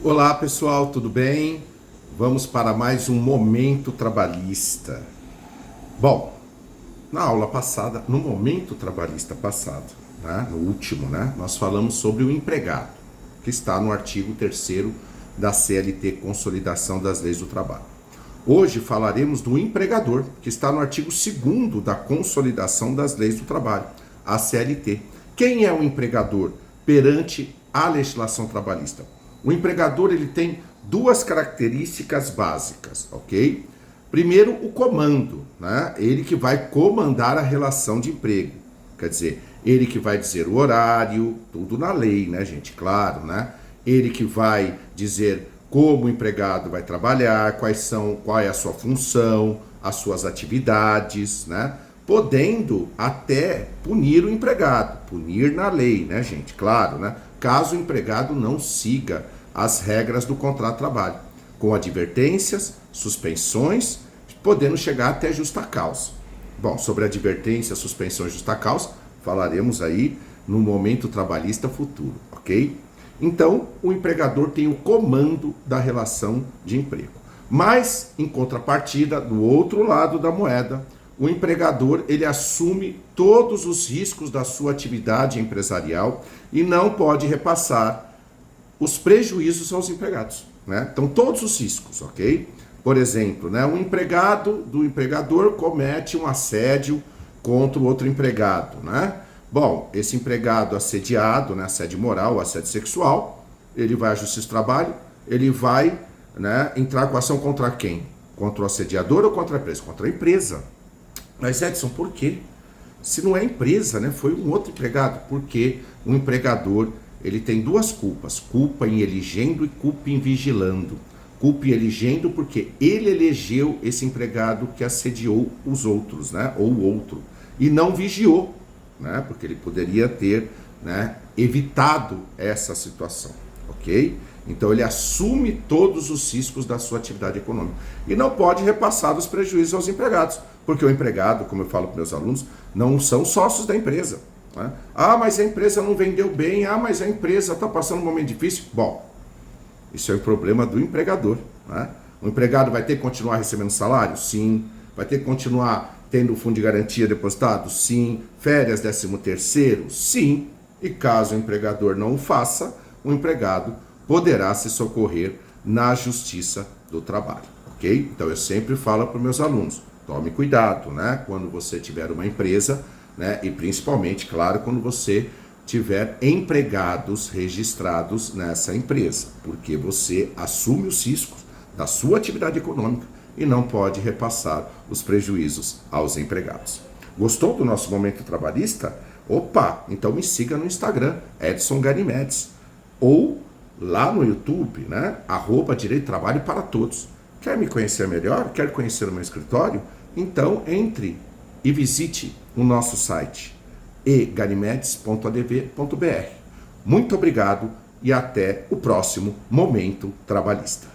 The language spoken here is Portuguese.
Olá pessoal, tudo bem? Vamos para mais um Momento Trabalhista. Bom, na aula passada, no Momento Trabalhista passado, no último, nós falamos sobre o empregado, que está no artigo 3º da CLT, Consolidação das Leis do Trabalho. Hoje falaremos do empregador, que está no artigo 2º da Consolidação das Leis do Trabalho, a CLT. Quem é o empregador perante a legislação trabalhista? O empregador ele tem duas características básicas, ok? Primeiro, o comando, Ele que vai comandar a relação de emprego. Quer dizer, ele que vai dizer o horário, tudo na lei, gente? Claro, Ele que vai dizer como o empregado vai trabalhar, qual é a sua função, as suas atividades, Podendo até punir o empregado, punir na lei, gente? Claro, Caso o empregado não siga as regras do contrato de trabalho, com advertências, suspensões, podendo chegar até justa causa. Bom, sobre advertência, suspensão e justa causa, falaremos aí no momento trabalhista futuro, ok? Então, o empregador tem o comando da relação de emprego. Mas, em contrapartida, do outro lado da moeda, o empregador ele assume todos os riscos da sua atividade empresarial e não pode repassar os prejuízos aos empregados. Então, todos os riscos, ok? Por exemplo, um empregado do empregador comete um assédio contra o outro empregado. Bom, esse empregado assediado, assédio moral, assédio sexual, ele vai à Justiça do Trabalho, ele vai entrar com ação contra quem? Contra o assediador ou contra a empresa? Contra a empresa. Mas Edson, por quê? Se não é empresa, foi um outro empregado. Porque o empregador, ele tem duas culpas. Culpa em elegendo e culpa em vigilando. Culpa em elegendo porque ele elegeu esse empregado que assediou os outros, ou o outro. E não vigiou, porque ele poderia ter evitado essa situação, ok? Então ele assume todos os riscos da sua atividade econômica e não pode repassar os prejuízos aos empregados, porque o empregado, como eu falo para meus alunos, não são sócios da empresa. Ah, mas a empresa não vendeu bem, mas a empresa está passando um momento difícil. Bom, isso é o problema do empregador. O empregado vai ter que continuar recebendo salário? Sim. Vai ter que continuar tendo o fundo de garantia depositado? Sim. Férias, 13º? Sim. E caso o empregador não o faça, o empregado poderá se socorrer na Justiça do Trabalho, ok? Então eu sempre falo para os meus alunos, tome cuidado, quando você tiver uma empresa, e principalmente, claro, quando você tiver empregados registrados nessa empresa, porque você assume os riscos da sua atividade econômica e não pode repassar os prejuízos aos empregados. Gostou do nosso momento trabalhista? Opa, então me siga no Instagram, Edson Ganimedes, ou lá no YouTube, @Direito Trabalho para Todos. Quer me conhecer melhor? Quer conhecer o meu escritório? Então entre e visite o nosso site eganimedes.adv.br. Muito obrigado e até o próximo Momento Trabalhista.